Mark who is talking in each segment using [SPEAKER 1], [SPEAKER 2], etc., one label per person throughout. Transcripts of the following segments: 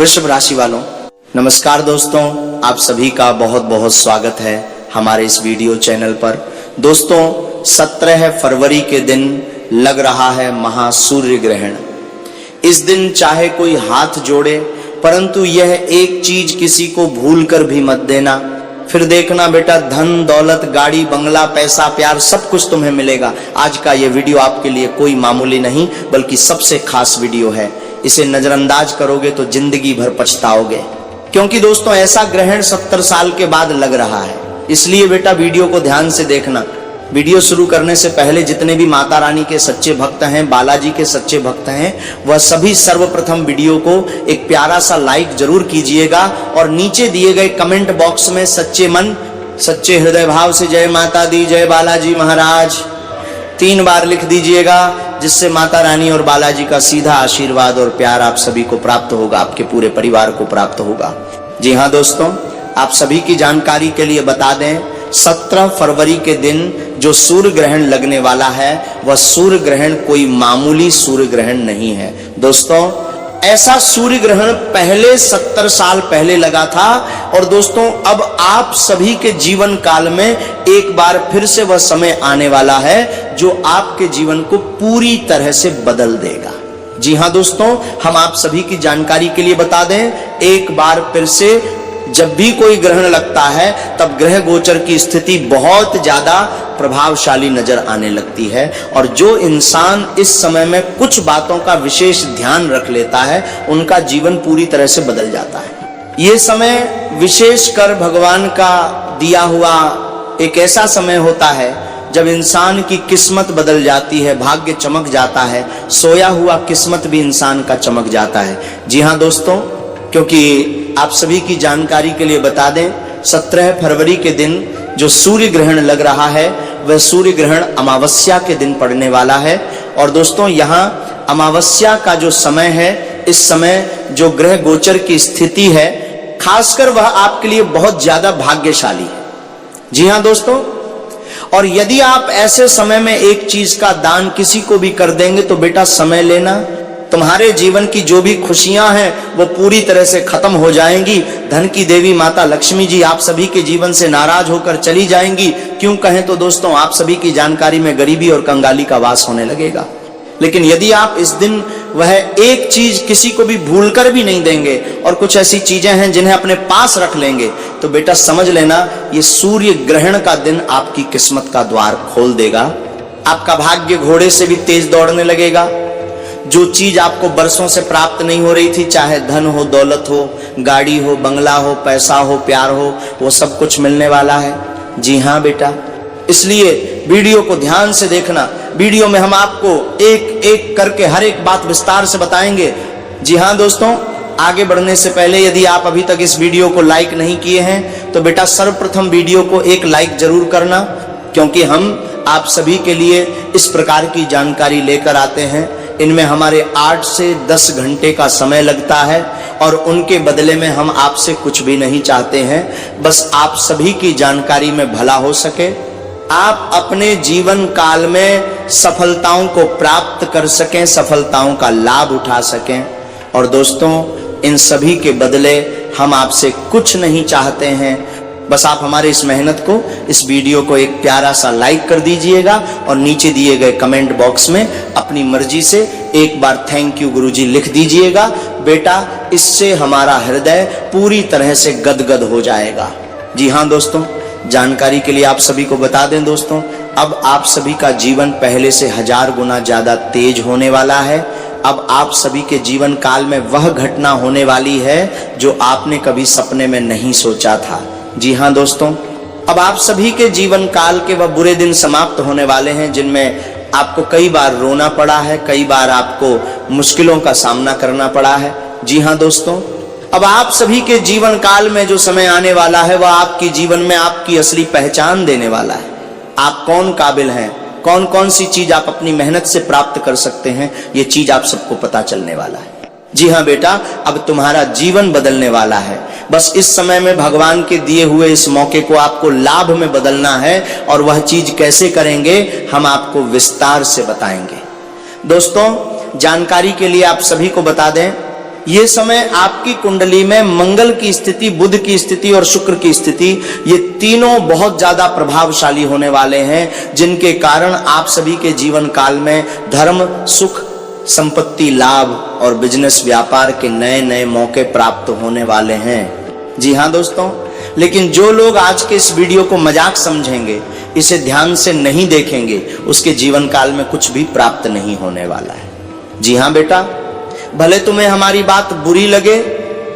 [SPEAKER 1] वृषभ राशि वालों, नमस्कार दोस्तों, आप सभी का बहुत बहुत स्वागत है हमारे इस वीडियो चैनल पर। दोस्तों 17 फरवरी के दिन लग रहा है महासूर्य ग्रहण। इस दिन चाहे कोई हाथ जोड़े, परंतु यह एक चीज किसी को भूल कर भी मत देना। फिर देखना बेटा, धन दौलत गाड़ी बंगला पैसा प्यार सब कुछ तुम्हें मिलेगा। आज का यह वीडियो आपके लिए कोई मामूली नहीं बल्कि सबसे खास वीडियो है। इसे नजरअंदाज करोगे तो जिंदगी भर पछताओगे, क्योंकि दोस्तों ऐसा ग्रहण 70 साल के बाद लग रहा है। इसलिए बेटा वीडियो को ध्यान से देखना। वीडियो शुरू करने से पहले जितने भी माता रानी के सच्चे भक्त हैं, बालाजी के सच्चे भक्त हैं, वह सभी सर्वप्रथम वीडियो को एक प्यारा सा लाइक जरूर कीजिएगा और नीचे दिए गए कमेंट बॉक्स में सच्चे मन सच्चे हृदय भाव से जय माता दी जय बालाजी महाराज 3 बार लिख दीजिएगा, जिससे माता रानी और बालाजी का सीधा आशीर्वाद और प्यार आप सभी को प्राप्त होगा, आपके पूरे परिवार को प्राप्त होगा। जी हाँ दोस्तों, आप सभी की जानकारी के लिए बता दें, 17 फरवरी के दिन जो सूर्य ग्रहण लगने वाला है वह सूर्य ग्रहण कोई मामूली सूर्य ग्रहण नहीं है। दोस्तों ऐसा सूर्य ग्रहण पहले 70 साल पहले लगा था और दोस्तों अब आप सभी के जीवन काल में एक बार फिर से वह समय आने वाला है जो आपके जीवन को पूरी तरह से बदल देगा। जी हाँ दोस्तों, हम आप सभी की जानकारी के लिए बता दें, एक बार फिर से जब भी कोई ग्रहण लगता है तब ग्रह गोचर की स्थिति बहुत ज्यादा प्रभावशाली नजर आने लगती है और जो इंसान इस समय में कुछ बातों का विशेष ध्यान रख लेता है उनका जीवन पूरी तरह से बदल जाता है। ये समय विशेषकर भगवान का दिया हुआ एक ऐसा समय होता है जब इंसान की किस्मत बदल जाती है, भाग्य चमक जाता है, सोया हुआ किस्मत भी इंसान का चमक जाता है। जी हाँ दोस्तों, क्योंकि आप सभी की जानकारी के लिए बता दें, 17 फरवरी के दिन जो सूर्य ग्रहण लग रहा है वह सूर्य ग्रहण अमावस्या के दिन पड़ने वाला है। और दोस्तों यहाँ अमावस्या का जो समय है, इस समय जो ग्रह गोचर की स्थिति है, खासकर वह आपके लिए बहुत ज्यादा भाग्यशाली है। जी हाँ दोस्तों, और यदि आप ऐसे समय में एक चीज का दान किसी को भी कर देंगे तो बेटा समय लेना, तुम्हारे जीवन की जो भी खुशियां हैं वो पूरी तरह से खत्म हो जाएंगी। धन की देवी माता लक्ष्मी जी आप सभी के जीवन से नाराज होकर चली जाएंगी। क्यों कहें तो दोस्तों आप सभी की जानकारी में गरीबी और कंगाली का वास होने लगेगा। लेकिन यदि आप इस दिन वह एक चीज किसी को भी भूलकर भी नहीं देंगे और कुछ ऐसी चीजें हैं जिन्हें अपने पास रख लेंगे तो बेटा समझ लेना ये सूर्य ग्रहण का दिन आपकी किस्मत का द्वार खोल देगा। आपका भाग्य घोड़े से भी तेज दौड़ने लगेगा। जो चीज आपको बरसों से प्राप्त नहीं हो रही थी, चाहे धन हो, दौलत हो, गाड़ी हो, बंगला हो, पैसा हो, प्यार हो, वो सब कुछ मिलने वाला है। जी हाँ बेटा, इसलिए वीडियो को ध्यान से देखना। वीडियो में हम आपको एक एक करके हर एक बात विस्तार से बताएंगे। जी हाँ दोस्तों, आगे बढ़ने से पहले यदि आप अभी तक इस वीडियो को लाइक नहीं किए हैं तो बेटा सर्वप्रथम वीडियो को एक लाइक जरूर करना, क्योंकि हम आप सभी के लिए इस प्रकार की जानकारी लेकर आते हैं। इनमें हमारे 8 से 10 घंटे का समय लगता है और उनके बदले में हम आपसे कुछ भी नहीं चाहते हैं, बस आप सभी की जानकारी में भला हो सके, आप अपने जीवन काल में सफलताओं को प्राप्त कर सकें, सफलताओं का लाभ उठा सकें। और दोस्तों इन सभी के बदले हम आपसे कुछ नहीं चाहते हैं, बस आप हमारे इस मेहनत को, इस वीडियो को एक प्यारा सा लाइक कर दीजिएगा और नीचे दिए गए कमेंट बॉक्स में अपनी मर्जी से एक बार थैंक यू गुरुजी लिख दीजिएगा। बेटा इससे हमारा हृदय पूरी तरह से गदगद हो जाएगा। जी हाँ दोस्तों, जानकारी के लिए आप सभी को बता दें दोस्तों, अब आप सभी का जीवन पहले से 1000 गुना ज्यादा तेज होने वाला है। अब आप सभी के जीवन काल में वह घटना होने वाली है जो आपने कभी सपने में नहीं सोचा था। जी हाँ दोस्तों, अब आप सभी के जीवन काल के वह बुरे दिन समाप्त होने वाले हैं जिनमें आपको कई बार रोना पड़ा है, कई बार आपको मुश्किलों का सामना करना पड़ा है। जी हाँ दोस्तों, अब आप सभी के जीवन काल में जो समय आने वाला है वह आपके जीवन में आपकी असली पहचान देने वाला है। आप कौन काबिल हैं, कौन कौन सी चीज आप अपनी मेहनत से प्राप्त कर सकते हैं, ये चीज आप सबको पता चलने वाला है। जी हाँ बेटा, अब तुम्हारा जीवन बदलने वाला है। बस इस समय में भगवान के दिए हुए इस मौके को आपको लाभ में बदलना है और वह चीज कैसे करेंगे हम आपको विस्तार से बताएंगे। दोस्तों जानकारी के लिए आप सभी को बता दें, ये समय आपकी कुंडली में मंगल की स्थिति, बुध की स्थिति और शुक्र की स्थिति, ये तीनों बहुत ज्यादा प्रभावशाली होने वाले हैं, जिनके कारण आप सभी के जीवन काल में धर्म, सुख, संपत्ति, लाभ और बिजनेस, व्यापार के नए नए मौके प्राप्त होने वाले हैं। जी हाँ दोस्तों, लेकिन जो लोग आज के इस वीडियो को मजाक समझेंगे, इसे ध्यान से नहीं देखेंगे, उसके जीवन काल में कुछ भी प्राप्त नहीं होने वाला है। जी हाँ बेटा, भले तुम्हें हमारी बात बुरी लगे,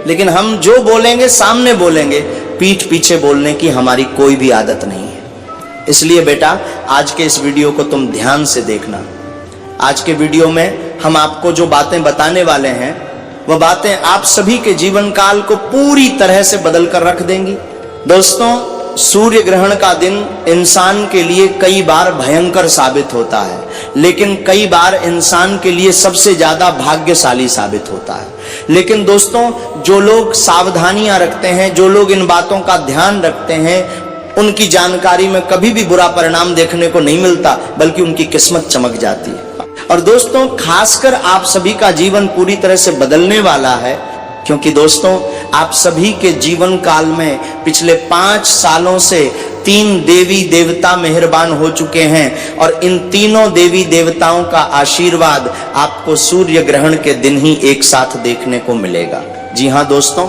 [SPEAKER 1] लेकिन हम जो बोलेंगे सामने बोलेंगे, पीठ पीछे बोलने की हमारी कोई भी आदत नहीं है। इसलिए बेटा, आज के इस वीडियो को तुम ध्यान से देखना। आज के वीडियो में हम आपको जो बातें बताने वाले हैं, वह बातें आप सभी के जीवन काल को पूरी तरह से बदल कर रख देंगी। दोस्तों, सूर्य ग्रहण का दिन इंसान के लिए कई बार भयंकर साबित होता है, लेकिन कई बार इंसान के लिए सबसे ज्यादा भाग्यशाली साबित होता है। लेकिन दोस्तों, जो लोग सावधानियां रखते हैं, जो लोग इन बातों का ध्यान रखते हैं, उनकी जानकारी में कभी भी बुरा परिणाम देखने को नहीं मिलता, बल्कि उनकी किस्मत चमक जाती है। और दोस्तों, खासकर आप सभी का जीवन पूरी तरह से बदलने वाला है, क्योंकि दोस्तों, आप सभी के जीवन काल में पिछले 5 सालों से 3 देवी देवता मेहरबान हो चुके हैं, और इन तीनों देवी देवताओं का आशीर्वाद आपको सूर्य ग्रहण के दिन ही एक साथ देखने को मिलेगा। जी हाँ दोस्तों,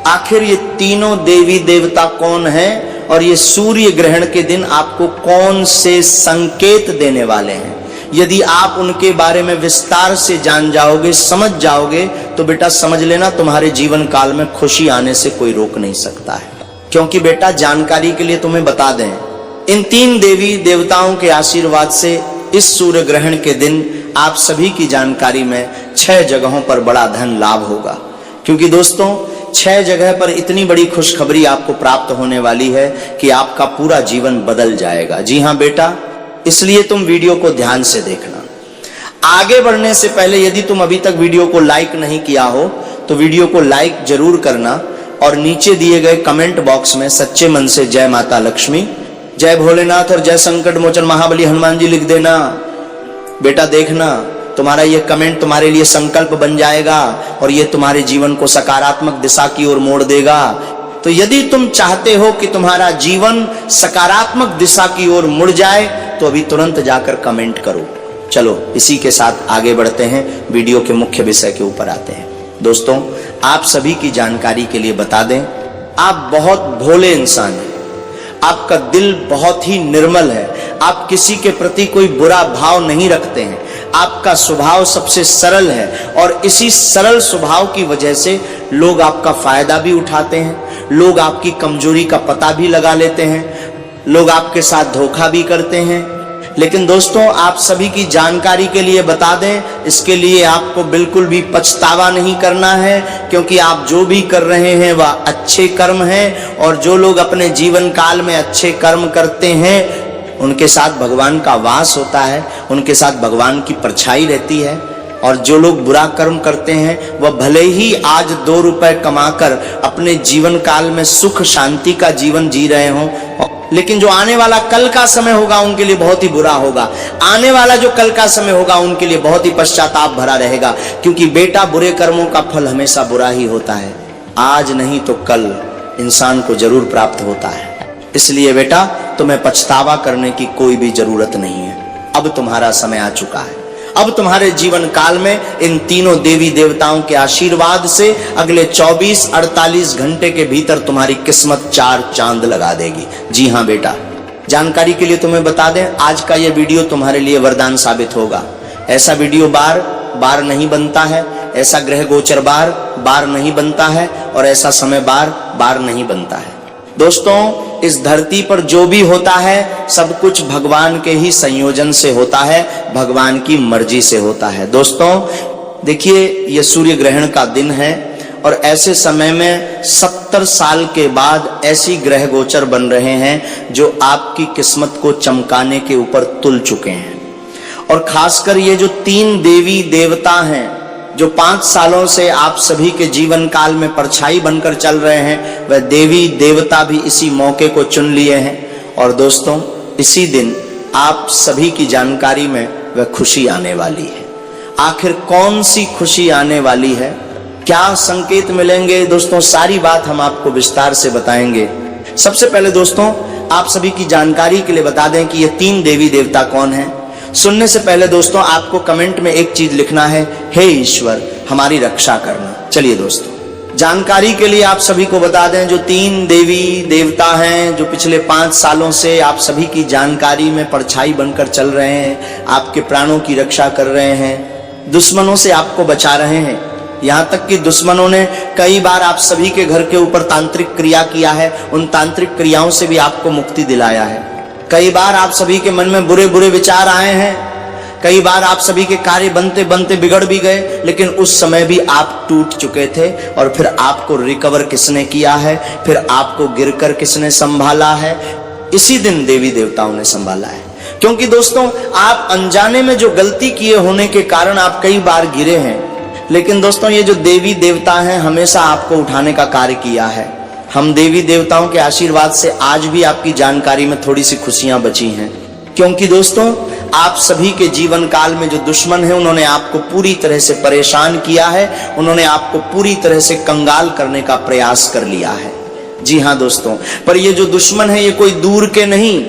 [SPEAKER 1] आखिर ये तीनों देवी देवता कौन हैं और ये सूर्य ग्रहण के दिन आपको कौन से संकेत देने वाले हैं, यदि आप उनके बारे में विस्तार से जान जाओगे, समझ जाओगे, तो बेटा समझ लेना, तुम्हारे जीवन काल में खुशी आने से कोई रोक नहीं सकता है। क्योंकि बेटा, जानकारी के लिए तुम्हें बता दें, इन 3 देवी देवताओं के आशीर्वाद से इस सूर्य ग्रहण के दिन आप सभी की जानकारी में 6 जगहों पर बड़ा धन लाभ होगा। क्योंकि दोस्तों, 6 जगह पर इतनी बड़ी खुशखबरी आपको प्राप्त होने वाली है कि आपका पूरा जीवन बदल जाएगा। जी हाँ बेटा, इसलिए तुम वीडियो को ध्यान से देखना। आगे बढ़ने से पहले यदि तुम अभी तक वीडियो को लाइक नहीं किया हो, तो वीडियो को लाइक जरूर करना, और नीचे दिए गए कमेंट बॉक्स में सच्चे मन से जय माता लक्ष्मी, जय भोलेनाथ और जय संकट मोचन महाबली हनुमान जी लिख देना। बेटा देखना, तुम्हारा ये कमेंट तुम्हारे लिए संकल्प बन जाएगा, और ये तुम्हारे जीवन को सकारात्मक दिशा की ओर मोड़ देगा। तो यदि तुम चाहते हो कि तुम्हारा जीवन सकारात्मक दिशा की ओर मुड़ जाए, तो अभी तुरंत जाकर कमेंट करो। चलो, इसी के साथ आगे बढ़ते हैं, वीडियो के मुख्य विषय के ऊपर आते हैं। दोस्तों, आप सभी की जानकारी के लिए बता दें, आप बहुत भोले इंसान हैं, आपका दिल बहुत ही निर्मल है, आप किसी के प्रति कोई बुरा भाव नहीं रखते हैं, आपका स्वभाव सबसे सरल है, और इसी सरल स्वभाव की वजह से लोग आपका फायदा भी उठाते हैं, लोग आपकी कमजोरी का पता भी लगा लेते हैं, लोग आपके साथ धोखा भी करते हैं। लेकिन दोस्तों, आप सभी की जानकारी के लिए बता दें, इसके लिए आपको बिल्कुल भी पछतावा नहीं करना है, क्योंकि आप जो भी कर रहे हैं वह अच्छे कर्म हैं, और जो लोग अपने जीवन काल में अच्छे कर्म करते हैं, उनके साथ भगवान का वास होता है, उनके साथ भगवान की परछाई रहती है। और जो लोग बुरा कर्म करते हैं, वह भले ही आज 2 रुपए कमाकर अपने जीवन काल में सुख शांति का जीवन जी रहे हों, लेकिन जो आने वाला कल का समय होगा उनके लिए बहुत ही बुरा होगा। आने वाला जो कल का समय होगा उनके लिए बहुत ही पश्चाताप भरा रहेगा, क्योंकि बेटा, बुरे कर्मों का फल हमेशा बुरा ही होता है। आज नहीं तो कल इंसान को जरूर प्राप्त होता है। इसलिए बेटा, तुम्हें पछतावा करने की कोई भी जरूरत नहीं है। अब तुम्हारा समय आ चुका है। अब तुम्हारे जीवन काल में इन तीनों देवी देवताओं के आशीर्वाद से अगले 24-48 घंटे के भीतर तुम्हारी किस्मत 4 चांद लगा देगी। जी हाँ बेटा, जानकारी के लिए तुम्हें बता दें, आज का यह वीडियो तुम्हारे लिए वरदान साबित होगा। ऐसा वीडियो बार बार नहीं बनता है, ऐसा ग्रह गोचर बार बार नहीं बनता है, और ऐसा समय बार बार नहीं बनता है। दोस्तों, इस धरती पर जो भी होता है, सब कुछ भगवान के ही संयोजन से होता है, भगवान की मर्जी से होता है। दोस्तों देखिए, यह सूर्य ग्रहण का दिन है, और ऐसे समय में 70 साल के बाद ऐसी ग्रह गोचर बन रहे हैं जो आपकी किस्मत को चमकाने के ऊपर तुल चुके हैं। और खासकर ये जो 3 देवी देवता हैं, जो 5 सालों से आप सभी के जीवन काल में परछाई बनकर चल रहे हैं, वह देवी देवता भी इसी मौके को चुन लिए हैं। और दोस्तों, इसी दिन आप सभी की जानकारी में वह खुशी आने वाली है। आखिर कौन सी खुशी आने वाली है, क्या संकेत मिलेंगे दोस्तों, सारी बात हम आपको विस्तार से बताएंगे। सबसे पहले दोस्तों आप सभी की जानकारी के लिए बता दें कि ये 3 देवी देवता कौन हैं। सुनने से पहले दोस्तों आपको कमेंट में एक चीज लिखना है, हे ईश्वर हमारी रक्षा करना। चलिए दोस्तों जानकारी के लिए आप सभी को बता दें, जो 3 देवी देवता हैं जो पिछले 5 सालों से आप सभी की जानकारी में परछाई बनकर चल रहे हैं, आपके प्राणों की रक्षा कर रहे हैं, दुश्मनों से आपको बचा रहे हैं। यहाँ तक कि दुश्मनों ने कई बार आप सभी के घर के ऊपर तांत्रिक क्रिया किया है, उन तांत्रिक क्रियाओं से भी आपको मुक्ति दिलाया है। कई बार आप सभी के मन में बुरे बुरे विचार आए हैं, कई बार आप सभी के कार्य बनते बनते बिगड़ भी गए, लेकिन उस समय भी आप टूट चुके थे और फिर आपको रिकवर किसने किया है, फिर आपको गिरकर किसने संभाला है? इसी दिन देवी देवताओं ने संभाला है। क्योंकि दोस्तों आप अनजाने में जो गलती किए होने के कारण आप कई बार गिरे हैं, लेकिन दोस्तों ये जो देवी देवता हैं हमेशा आपको उठाने का कार्य किया है। हम देवी देवताओं के आशीर्वाद से आज भी आपकी जानकारी में थोड़ी सी खुशियां बची हैं। क्योंकि दोस्तों आप सभी के जीवन काल में जो दुश्मन है उन्होंने आपको पूरी तरह से परेशान किया है, उन्होंने आपको पूरी तरह से कंगाल करने का प्रयास कर लिया है। जी हाँ दोस्तों, पर ये जो दुश्मन है ये कोई दूर के नहीं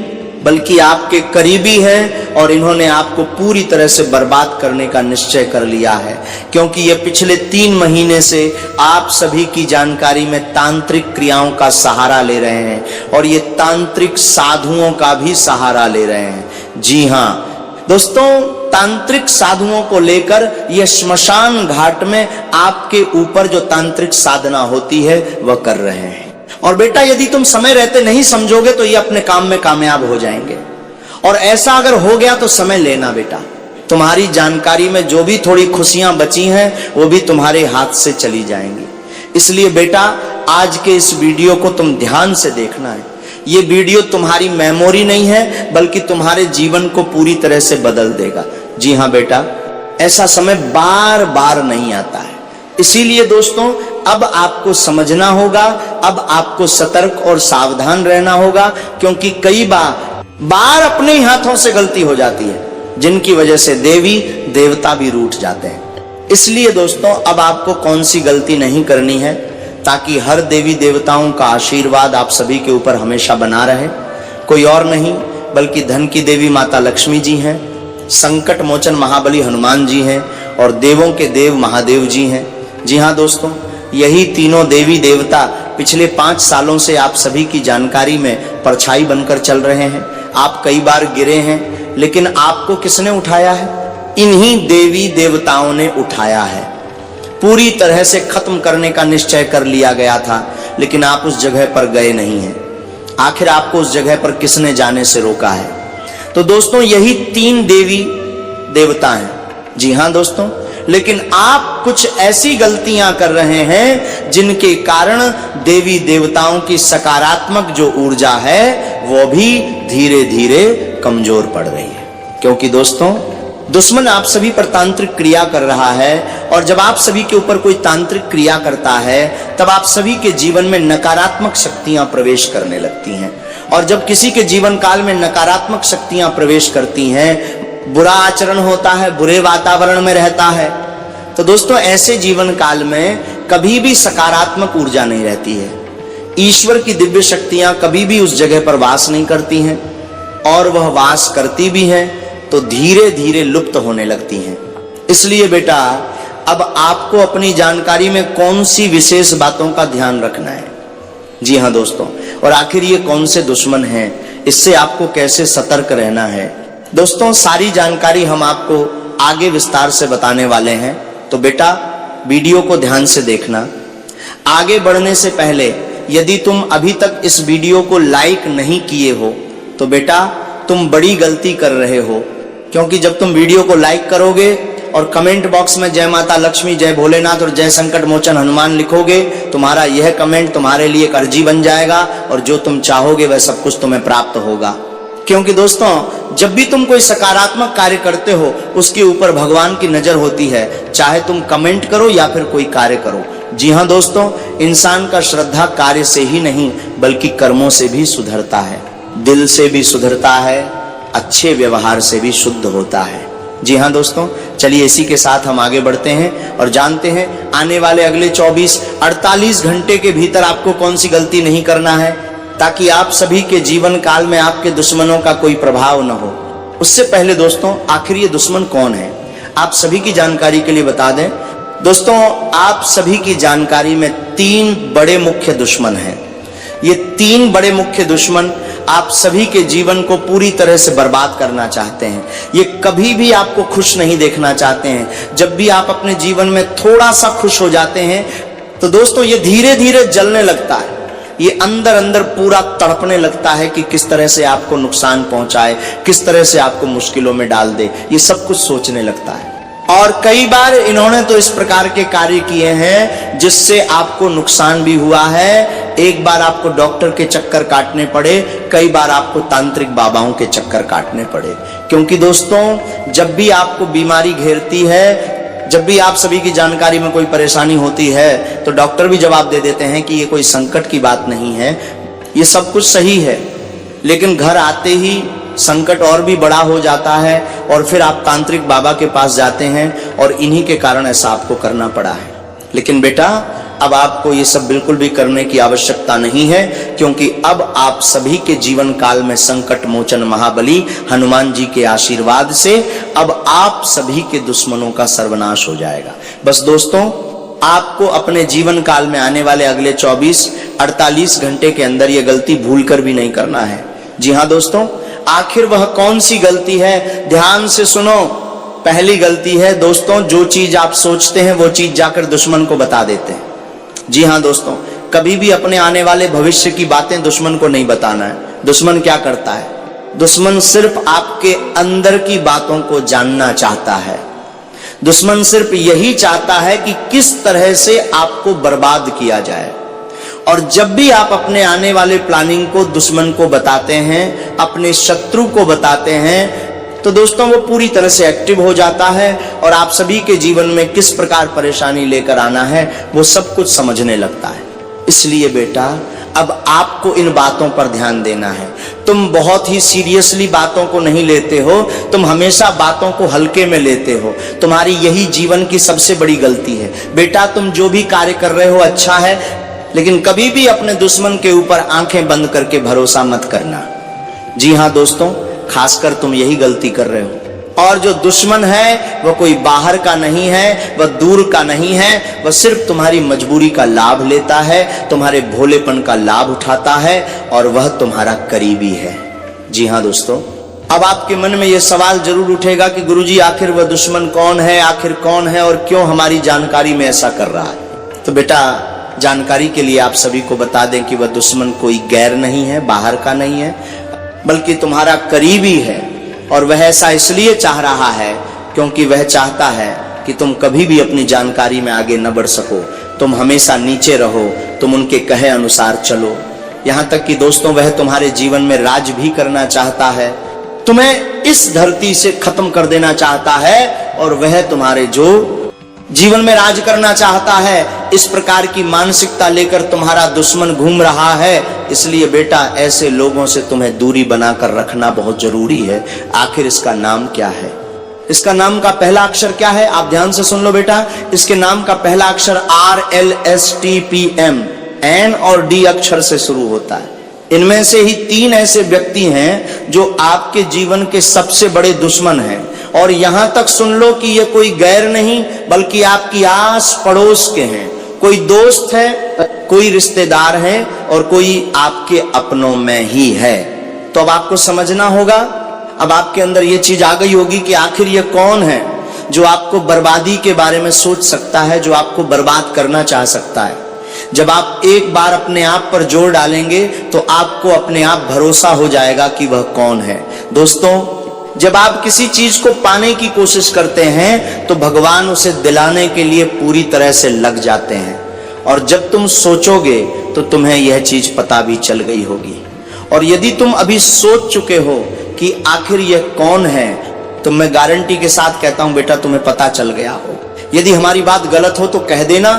[SPEAKER 1] बल्कि आपके करीबी है और इन्होंने आपको पूरी तरह से बर्बाद करने का निश्चय कर लिया है। क्योंकि ये पिछले 3 महीने से आप सभी की जानकारी में तांत्रिक क्रियाओं का सहारा ले रहे हैं और ये तांत्रिक साधुओं का भी सहारा ले रहे हैं। जी हाँ दोस्तों, तांत्रिक साधुओं को लेकर ये श्मशान घाट में आपके ऊपर जो तांत्रिक साधना होती है वह कर रहे हैं। और बेटा यदि तुम समय रहते नहीं समझोगे तो ये अपने काम में कामयाब हो जाएंगे, और ऐसा अगर हो गया तो समय लेना बेटा। तुम्हारी जानकारी में जो भी थोड़ी खुशियां बची हैं वो भी तुम्हारे हाथ से चली जाएंगी। इसलिए बेटा आज के इस वीडियो को तुम ध्यान से देखना है। ये वीडियो तुम्हारी मेमोरी नहीं है बल्कि तुम्हारे जीवन को पूरी तरह से बदल देगा। जी हाँ बेटा, ऐसा समय बार बार नहीं आता है। इसीलिए दोस्तों अब आपको समझना होगा, अब आपको सतर्क और सावधान रहना होगा, क्योंकि कई बार अपने ही हाथों से गलती हो जाती है जिनकी वजह से देवी देवता भी रूठ जाते हैं। इसलिए दोस्तों अब आपको कौन सी गलती नहीं करनी है ताकि हर देवी देवताओं का आशीर्वाद आप सभी के ऊपर हमेशा बना रहे। कोई और नहीं बल्कि धन की देवी माता लक्ष्मी जी हैं, संकट मोचन महाबली हनुमान जी हैं और देवों के देव महादेव जी हैं। जी हाँ दोस्तों, यही तीनों देवी देवता पिछले 5 सालों से आप सभी की जानकारी में परछाई बनकर चल रहे हैं। आप कई बार गिरे हैं, लेकिन आपको किसने उठाया है? इन्हीं देवी देवताओं ने उठाया है। पूरी तरह से खत्म करने का निश्चय कर लिया गया था, लेकिन आप उस जगह पर गए नहीं हैं। आखिर आपको उस जगह पर किसने जाने से रोका है? तो दोस्तों यही 3 देवी देवता हैं। जी हाँ दोस्तों, लेकिन आप कुछ ऐसी गलतियां कर रहे हैं जिनके कारण देवी देवताओं की सकारात्मक जो ऊर्जा है वो भी धीरे धीरे कमजोर पड़ रही है। क्योंकि दोस्तों दुश्मन आप सभी पर तांत्रिक क्रिया कर रहा है, और जब आप सभी के ऊपर कोई तांत्रिक क्रिया करता है तब आप सभी के जीवन में नकारात्मक शक्तियां प्रवेश करने लगती हैं। और जब किसी के जीवन काल में नकारात्मक शक्तियां प्रवेश करती हैं, बुरा आचरण होता है, बुरे वातावरण में रहता है, तो दोस्तों ऐसे जीवन काल में कभी भी सकारात्मक ऊर्जा नहीं रहती है। ईश्वर की दिव्य शक्तियां कभी भी उस जगह पर वास नहीं करती हैं, और वह वास करती भी हैं तो धीरे धीरे लुप्त होने लगती हैं। इसलिए बेटा अब आपको अपनी जानकारी में कौन सी विशेष बातों का ध्यान रखना है। जी हाँ दोस्तों, और आखिर ये कौन से दुश्मन हैं, इससे आपको कैसे सतर्क रहना है। दोस्तों सारी जानकारी हम आपको आगे विस्तार से बताने वाले हैं, तो बेटा वीडियो को ध्यान से देखना। आगे बढ़ने से पहले यदि तुम अभी तक इस वीडियो को लाइक नहीं किए हो तो बेटा तुम बड़ी गलती कर रहे हो। क्योंकि जब तुम वीडियो को लाइक करोगे और कमेंट बॉक्स में जय माता लक्ष्मी, जय भोलेनाथ और जय संकट मोचन हनुमान लिखोगे, तुम्हारा यह कमेंट तुम्हारे लिए एक अर्जी बन जाएगा और जो तुम चाहोगे वह सब कुछ तुम्हें प्राप्त होगा। क्योंकि दोस्तों जब भी तुम कोई सकारात्मक कार्य करते हो उसके ऊपर भगवान की नजर होती है, चाहे तुम कमेंट करो या फिर कोई कार्य करो। जी हाँ दोस्तों, इंसान का श्रद्धा कार्य से ही नहीं बल्कि कर्मों से भी सुधरता है, दिल से भी सुधरता है, अच्छे व्यवहार से भी शुद्ध होता है। जी हाँ दोस्तों, चलिए इसी के साथ हम आगे बढ़ते हैं और जानते हैं आने वाले अगले 24-48 घंटे के भीतर आपको कौन सी गलती नहीं करना है, ताकि आप सभी के जीवन काल में आपके दुश्मनों का कोई प्रभाव न हो। उससे पहले दोस्तों, आखिर ये दुश्मन कौन है, आप सभी की जानकारी के लिए बता दें। दोस्तों, आप सभी की जानकारी में 3 बड़े मुख्य दुश्मन हैं। ये 3 बड़े मुख्य दुश्मन आप सभी के जीवन को पूरी तरह से बर्बाद करना चाहते हैं। ये कभी भी आपको खुश नहीं देखना चाहते हैं। जब भी आप अपने जीवन में थोड़ा सा खुश हो जाते हैं तो दोस्तों ये धीरे धीरे जलने लगता है, ये अंदर अंदर पूरा तड़पने लगता है कि किस तरह से आपको नुकसान पहुंचाए, किस तरह से आपको मुश्किलों में डाल दे, ये सब कुछ सोचने लगता है। और कई बार इन्होंने तो इस प्रकार के कार्य किए हैं जिससे आपको नुकसान भी हुआ है। एक बार आपको डॉक्टर के चक्कर काटने पड़े, कई बार आपको तांत्रिक बाबाओं के चक्कर काटने पड़े। क्योंकि दोस्तों, जब भी आपको बीमारी घेरती है, जब भी आप सभी की जानकारी में कोई परेशानी होती है, तो डॉक्टर भी जवाब दे देते हैं कि ये कोई संकट की बात नहीं है, ये सब कुछ सही है। लेकिन घर आते ही संकट और भी बड़ा हो जाता है और फिर आप तांत्रिक बाबा के पास जाते हैं और इन्हीं के कारण ऐसा आपको करना पड़ा है। लेकिन बेटा, अब आपको ये सब बिल्कुल भी करने की आवश्यकता नहीं है, क्योंकि अब आप सभी के जीवन काल में संकट मोचन महाबली हनुमान जी के आशीर्वाद से अब आप सभी के दुश्मनों का सर्वनाश हो जाएगा। बस दोस्तों, आपको अपने जीवन काल में आने वाले अगले 24-48 घंटे के अंदर ये गलती भूलकर भी नहीं करना है। जी हाँ दोस्तों, आखिर वह कौन सी गलती है, ध्यान से सुनो। पहली गलती है दोस्तों, जो चीज आप सोचते हैं वो चीज जाकर दुश्मन को बता देते हैं। जी हाँ दोस्तों, कभी भी अपने आने वाले भविष्य की बातें दुश्मन को नहीं बताना है। दुश्मन क्या करता है, दुश्मन सिर्फ आपके अंदर की बातों को जानना चाहता है। दुश्मन सिर्फ यही चाहता है कि किस तरह से आपको बर्बाद किया जाए। और जब भी आप अपने आने वाले प्लानिंग को दुश्मन को बताते हैं, अपने शत्रु को बताते हैं, तो दोस्तों वो पूरी तरह से एक्टिव हो जाता है और आप सभी के जीवन में किस प्रकार परेशानी लेकर आना है वो सब कुछ समझने लगता है। इसलिए बेटा, अब आपको इन बातों पर ध्यान देना है। तुम बहुत ही सीरियसली बातों को नहीं लेते हो, तुम हमेशा बातों को हल्के में लेते हो। तुम्हारी यही जीवन की सबसे बड़ी गलती है। बेटा, तुम जो भी कार्य कर रहे हो अच्छा है, लेकिन कभी भी अपने दुश्मन के ऊपर आंखें बंद करके भरोसा मत करना। जी हाँ दोस्तों, खासकर तुम यही गलती कर रहे हो। और जो दुश्मन है वह कोई बाहर का नहीं है, वह दूर का नहीं है, वह सिर्फ तुम्हारी मजबूरी का लाभ लेता है, तुम्हारे भोलेपन का लाभ उठाता है और वह तुम्हारा करीबी है। जी हाँ दोस्तों, अब आपके मन में यह सवाल जरूर उठेगा कि गुरुजी, आखिर वह दुश्मन कौन है, आखिर कौन है और क्यों हमारी जानकारी में ऐसा कर रहा है। तो बेटा, जानकारी के लिए आप सभी को बता दें कि वह दुश्मन कोई गैर नहीं है, बाहर का नहीं है, बल्कि तुम्हारा करीबी है। और वह ऐसा इसलिए चाह रहा है क्योंकि वह चाहता है कि तुम कभी भी अपनी जानकारी में आगे न बढ़ सको, तुम हमेशा नीचे रहो, तुम उनके कहे अनुसार चलो। यहाँ तक कि दोस्तों, वह तुम्हारे जीवन में राज भी करना चाहता है, तुम्हें इस धरती से खत्म कर देना चाहता है और वह तुम्हारे जो जीवन में राज करना चाहता है, इस प्रकार की मानसिकता लेकर तुम्हारा दुश्मन घूम रहा है। इसलिए बेटा, ऐसे लोगों से तुम्हें दूरी बनाकर रखना बहुत जरूरी है। आखिर इसका नाम क्या है? इसका नाम का पहला अक्षर क्या है? आप ध्यान से सुन लो बेटा। इसके नाम का पहला अक्षर RLSTPM, N और D अक्षर से शुरू होता है। इनमें से ही 3 ऐसे व्यक्ति हैं जो आपके जीवन के सबसे बड़े दुश्मन हैं। और यहां तक सुन लो कि ये कोई गैर नहीं, बल्कि आपकी आस पड़ोस के हैं। कोई दोस्त है, कोई रिश्तेदार है और कोई आपके अपनों में ही है। तो अब आपको समझना होगा, अब आपके अंदर ये चीज आ गई होगी कि आखिर ये कौन है जो आपको बर्बादी के बारे में सोच सकता है, जो आपको बर्बाद करना चाह सकता है। जब आप एक बार अपने आप पर जोर डालेंगे तो आपको अपने आप भरोसा हो जाएगा कि वह कौन है। दोस्तों, जब आप किसी चीज को पाने की कोशिश करते हैं तो भगवान उसे दिलाने के लिए पूरी तरह से लग जाते हैं। और जब तुम सोचोगे तो तुम्हें यह चीज पता भी चल गई होगी। और यदि तुम अभी सोच चुके हो कि आखिर यह कौन है, तो मैं गारंटी के साथ कहता हूं बेटा, तुम्हें पता चल गया हो। यदि हमारी बात गलत हो तो कह देना,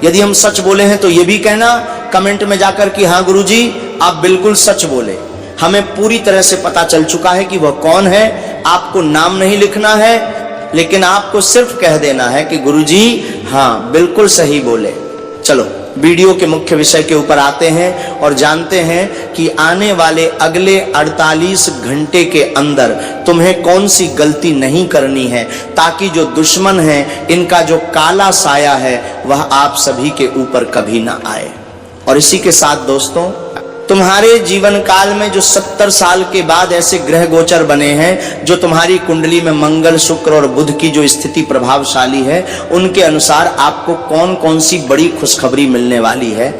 [SPEAKER 1] यदि हम सच बोले हैं तो यह भी कहना कमेंट में जाकर कि हाँ गुरुजी, आप बिल्कुल सच बोले। हमें पूरी तरह से पता चल चुका है कि वह कौन है। आपको नाम नहीं लिखना है, लेकिन आपको सिर्फ कह देना है कि गुरुजी हाँ बिल्कुल सही बोले। चलो वीडियो के मुख्य विषय के ऊपर आते हैं और जानते हैं कि आने वाले अगले 48 घंटे के अंदर तुम्हें कौन सी गलती नहीं करनी है, ताकि जो दुश्मन है इनका जो काला साया है वह आप सभी के ऊपर कभी ना आए। और इसी के साथ दोस्तों, तुम्हारे जीवन काल में जो 70 साल के बाद ऐसे ग्रह गोचर बने हैं जो तुम्हारी कुंडली में मंगल, शुक्र और बुध की जो स्थिति प्रभावशाली है, उनके अनुसार आपको कौन कौन सी बड़ी खुशखबरी मिलने वाली है,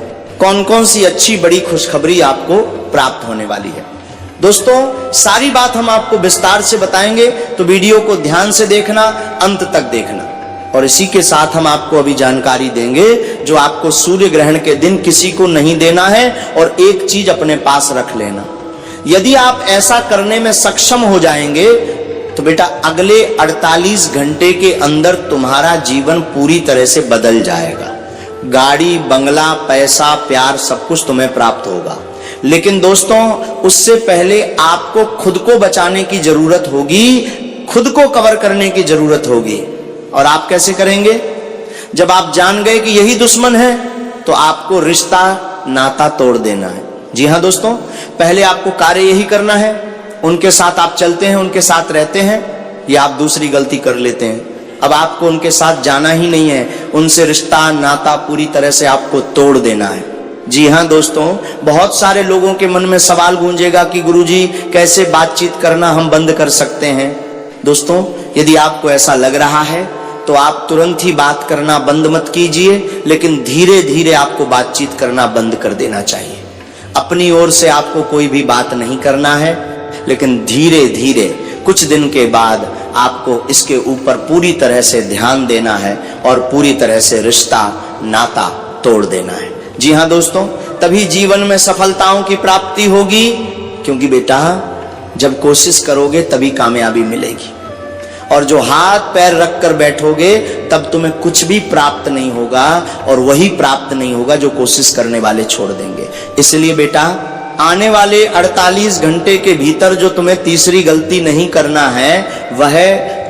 [SPEAKER 1] कौन कौन सी अच्छी बड़ी खुशखबरी आपको प्राप्त होने वाली है। दोस्तों सारी बात हम आपको विस्तार से बताएंगे, तो वीडियो को ध्यान से देखना, अंत तक देखना। और इसी के साथ हम आपको अभी जानकारी देंगे जो आपको सूर्य ग्रहण के दिन किसी को नहीं देना है, और एक चीज अपने पास रख लेना। यदि आप ऐसा करने में सक्षम हो जाएंगे तो बेटा अगले 48 घंटे के अंदर तुम्हारा जीवन पूरी तरह से बदल जाएगा। गाड़ी, बंगला, पैसा, प्यार सब कुछ तुम्हें प्राप्त होगा। लेकिन दोस्तों उससे पहले आपको खुद को बचाने की जरूरत होगी, खुद को कवर करने की जरूरत होगी। और आप कैसे करेंगे? जब आप जान गए कि यही दुश्मन है तो आपको रिश्ता नाता तोड़ देना है। जी हाँ दोस्तों, पहले आपको कार्य यही करना है। उनके साथ आप चलते हैं, उनके साथ रहते हैं, या आप दूसरी गलती कर लेते हैं। अब आपको उनके साथ जाना ही नहीं है, उनसे रिश्ता नाता पूरी तरह से आपको तोड़ देना है। जी हाँ दोस्तों, बहुत सारे लोगों के मन में सवाल गूंजेगा कि गुरुजी कैसे बातचीत करना हम बंद कर सकते हैं। दोस्तों यदि आपको ऐसा लग रहा है तो आप तुरंत ही बात करना बंद मत कीजिए, लेकिन धीरे धीरे आपको बातचीत करना बंद कर देना चाहिए। अपनी ओर से आपको कोई भी बात नहीं करना है, लेकिन धीरे धीरे कुछ दिन के बाद आपको इसके ऊपर पूरी तरह से ध्यान देना है और पूरी तरह से रिश्ता नाता तोड़ देना है। जी हाँ दोस्तों, तभी जीवन में सफलताओं की प्राप्ति होगी, क्योंकि बेटा जब कोशिश करोगे तभी कामयाबी मिलेगी। और जो हाथ पैर रख कर बैठोगे तब तुम्हें कुछ भी प्राप्त नहीं होगा, और वही प्राप्त नहीं होगा जो कोशिश करने वाले छोड़ देंगे। इसलिए बेटा आने वाले 48 घंटे के भीतर जो तुम्हें तीसरी गलती नहीं करना है वह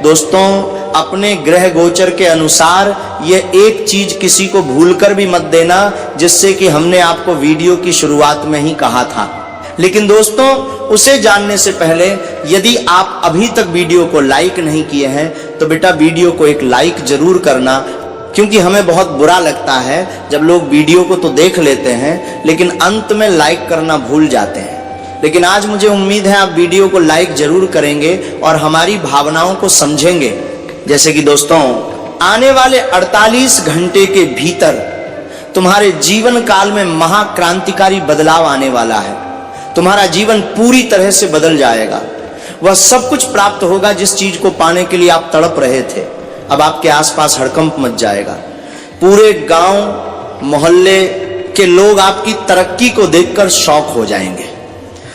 [SPEAKER 1] दोस्तों अपने ग्रह गोचर के अनुसार ये एक चीज किसी को भूलकर भी मत देना, जिससे कि हमने आपको वीडियो की शुरुआत में ही कहा था। लेकिन दोस्तों उसे जानने से पहले यदि आप अभी तक वीडियो को लाइक नहीं किए हैं तो बेटा वीडियो को एक लाइक जरूर करना, क्योंकि हमें बहुत बुरा लगता है जब लोग वीडियो को तो देख लेते हैं लेकिन अंत में लाइक करना भूल जाते हैं। लेकिन आज मुझे उम्मीद है आप वीडियो को लाइक जरूर करेंगे और हमारी भावनाओं को समझेंगे। जैसे कि दोस्तों आने वाले 48 घंटे के भीतर तुम्हारे जीवन काल में महाक्रांतिकारी बदलाव आने वाला है। तुम्हारा जीवन पूरी तरह से बदल जाएगा। वह सब कुछ प्राप्त होगा जिस चीज को पाने के लिए आप तड़प रहे थे। अब आपके आसपास हड़कंप मच जाएगा। पूरे गांव मोहल्ले के लोग आपकी तरक्की को देखकर शौक हो जाएंगे।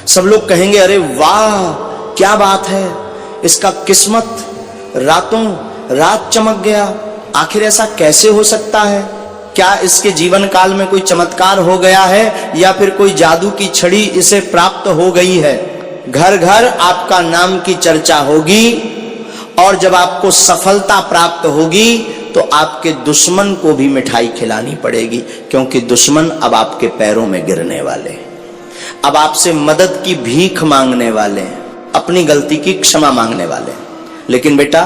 [SPEAKER 1] सब लोग कहेंगे अरे वाह क्या बात है, इसका किस्मत रातों रात चमक गया, आखिर ऐसा कैसे हो सकता है? क्या इसके जीवन काल में कोई चमत्कार हो गया है या फिर कोई जादू की छड़ी इसे प्राप्त हो गई है? घर घर आपका नाम की चर्चा होगी, और जब आपको सफलता प्राप्त होगी तो आपके दुश्मन को भी मिठाई खिलानी पड़ेगी, क्योंकि दुश्मन अब आपके पैरों में गिरने वाले हैं, अब आपसे मदद की भीख मांगने वाले हैं, अपनी गलती की क्षमा मांगने वाले हैं। लेकिन बेटा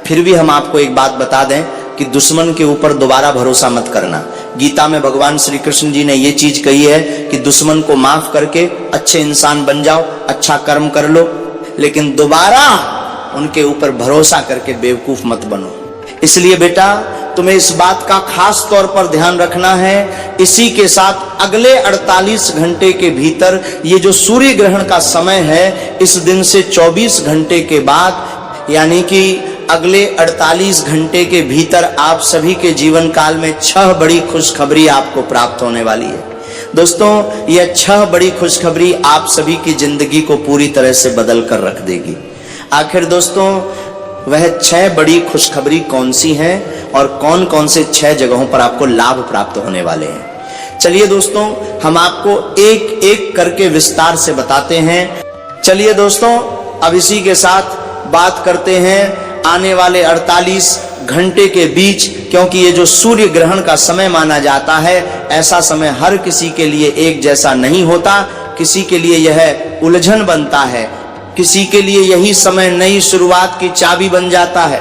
[SPEAKER 1] फिर भी हम आपको एक बात बता दें कि दुश्मन के ऊपर दोबारा भरोसा मत करना। गीता में भगवान श्री कृष्ण जी ने ये चीज कही है कि दुश्मन को माफ करके अच्छे इंसान बन जाओ, अच्छा कर्म कर लो, लेकिन दोबारा उनके ऊपर भरोसा करके बेवकूफ मत बनो। इसलिए बेटा तुम्हें इस बात का खास तौर पर ध्यान रखना है। इसी के साथ अगले 48 घंटे के भीतर ये जो सूर्य ग्रहण का समय है, इस दिन से 24 घंटे के बाद, यानी कि अगले 48 घंटे के भीतर आप सभी के जीवन काल में 6 बड़ी खुशखबरी आपको प्राप्त होने वाली है। दोस्तों यह 6 बड़ी खुशखबरी आप सभी की जिंदगी को पूरी तरह से बदल कर रख देगी। आखिर दोस्तों वह 6 बड़ी खुशखबरी कौन सी हैं और कौन कौन से 6 जगहों पर आपको लाभ प्राप्त होने वाले हैं? चलिए दोस्तों हम आपको एक एक करके विस्तार से बताते हैं। चलिए दोस्तों अब इसी के साथ बात करते हैं आने वाले 48 घंटे के बीच, क्योंकि ये जो सूर्य ग्रहण का समय माना जाता है, ऐसा समय हर किसी के लिए एक जैसा नहीं होता। किसी के लिए यह उलझन बनता है, किसी के लिए यही समय नई शुरुआत की चाबी बन जाता है।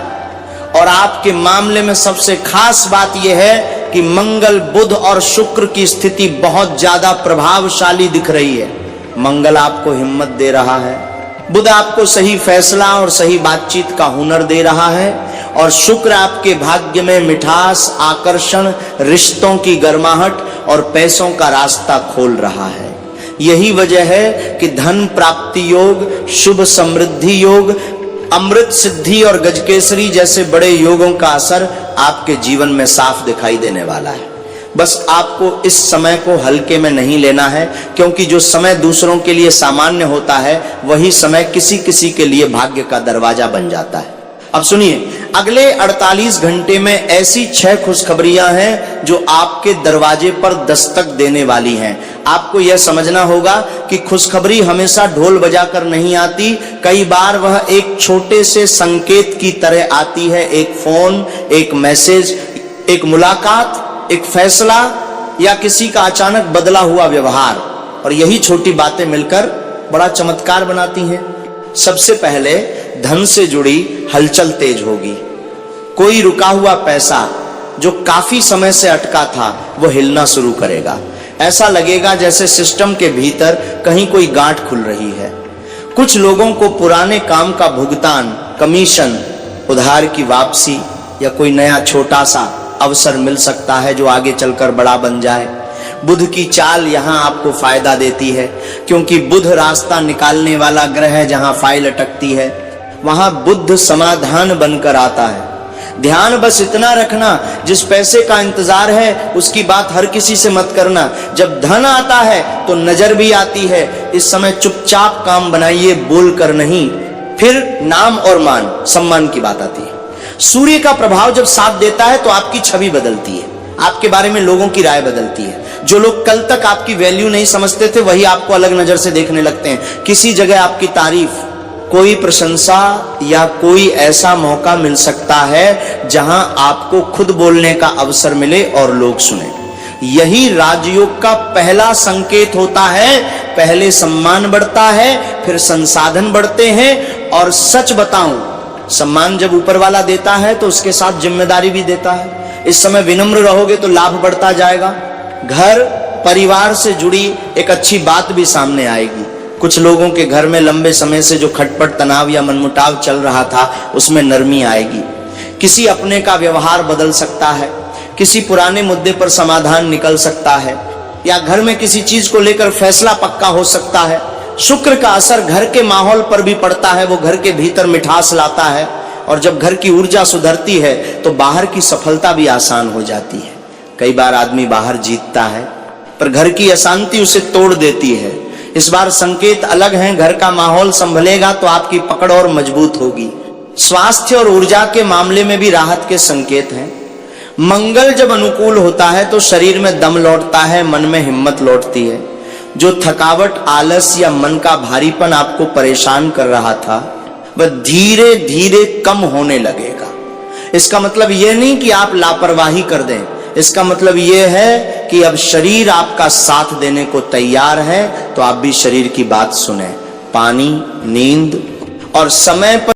[SPEAKER 1] और आपके मामले में सबसे खास बात यह है कि मंगल, बुध और शुक्र की स्थिति बहुत ज्यादा प्रभावशाली दिख रही है। मंगल आपको हिम्मत दे रहा है, बुध आपको सही फैसला और सही बातचीत का हुनर दे रहा है, और शुक्र आपके भाग्य में मिठास, आकर्षण, रिश्तों की गर्माहट और पैसों का रास्ता खोल रहा है। यही वजह है कि धन प्राप्ति योग, शुभ समृद्धि योग, अमृत सिद्धि और गजकेसरी जैसे बड़े योगों का असर आपके जीवन में साफ दिखाई देने वाला है। बस आपको इस समय को हल्के में नहीं लेना है, क्योंकि जो समय दूसरों के लिए सामान्य होता है, वही समय किसी किसी के लिए भाग्य का दरवाजा बन जाता है। अब सुनिए, अगले 48 घंटे में ऐसी 6 खुशखबरियां हैं जो आपके दरवाजे पर दस्तक देने वाली हैं। आपको यह समझना होगा कि खुशखबरी हमेशा ढोल बजाकर नहीं आती, कई बार वह एक छोटे से संकेत की तरह आती है। एक फोन, एक मैसेज, एक मुलाकात, एक फैसला या किसी का अचानक बदला हुआ व्यवहार, और यही छोटी बातें मिलकर बड़ा चमत्कार बनाती हैं। सबसे पहले धन से जुड़ी हलचल तेज होगी। कोई रुका हुआ पैसा जो काफी समय से अटका था, वो हिलना शुरू करेगा। ऐसा लगेगा जैसे सिस्टम के भीतर कहीं कोई गांठ खुल रही है। कुछ लोगों को पुराने काम का भुगतान, कमीशन, उधार की वापसी या कोई नया छोटा सा अवसर मिल सकता है जो आगे चलकर बड़ा बन जाए। बुध की चाल यहां आपको फायदा देती है, क्योंकि बुध रास्ता निकालने वाला ग्रह है। जहां फाइल अटकती है वहां बुध समाधान बनकर आता है। ध्यान बस इतना रखना, जिस पैसे का इंतजार है उसकी बात हर किसी से मत करना। जब धन आता है तो नजर भी आती है। इस समय चुपचाप काम बनाइए, बोल कर नहीं। फिर नाम और मान सम्मान की बात आती है। सूर्य का प्रभाव जब साथ देता है तो आपकी छवि बदलती है, आपके बारे में लोगों की राय बदलती है। जो लोग कल तक आपकी वैल्यू नहीं समझते थे, वही आपको अलग नजर से देखने लगते हैं। किसी जगह आपकी तारीफ, कोई प्रशंसा या कोई ऐसा मौका मिल सकता है जहां आपको खुद बोलने का अवसर मिले और लोग सुने। यही राजयोग का पहला संकेत होता है। पहले सम्मान बढ़ता है, फिर संसाधन बढ़ते हैं। और सच बताऊं, सम्मान जब ऊपर वाला देता है तो उसके साथ जिम्मेदारी भी देता है। इस समय विनम्र रहोगे तो लाभ बढ़ता जाएगा। घर परिवार से जुड़ी एक अच्छी बात भी सामने आएगी। कुछ लोगों के घर में लंबे समय से जो खटपट, तनाव या मनमुटाव चल रहा था, उसमें नरमी आएगी। किसी अपने का व्यवहार बदल सकता है, किसी पुराने मुद्दे पर समाधान निकल सकता है, या घर में किसी चीज को लेकर फैसला पक्का हो सकता है। शुक्र का असर घर के माहौल पर भी पड़ता है, वो घर के भीतर मिठास लाता है। और जब घर की ऊर्जा सुधरती है तो बाहर की सफलता भी आसान हो जाती है। कई बार आदमी बाहर जीतता है, पर घर की अशांति उसे तोड़ देती है। इस बार संकेत अलग हैं। घर का माहौल संभलेगा तो आपकी पकड़ और मजबूत होगी। स्वास्थ्य और ऊर्जा के मामले में भी राहत के संकेत हैं। मंगल जब अनुकूल होता है तो शरीर में दम लौटता है, मन में हिम्मत लौटती है। जो थकावट, आलस या मन का भारीपन आपको परेशान कर रहा था, वह धीरे धीरे कम होने लगेगा। इसका मतलब यह नहीं कि आप लापरवाही कर दें, इसका मतलब यह है कि अब शरीर आपका साथ देने को तैयार है, तो आप भी शरीर की बात सुने। पानी, नींद और समय पर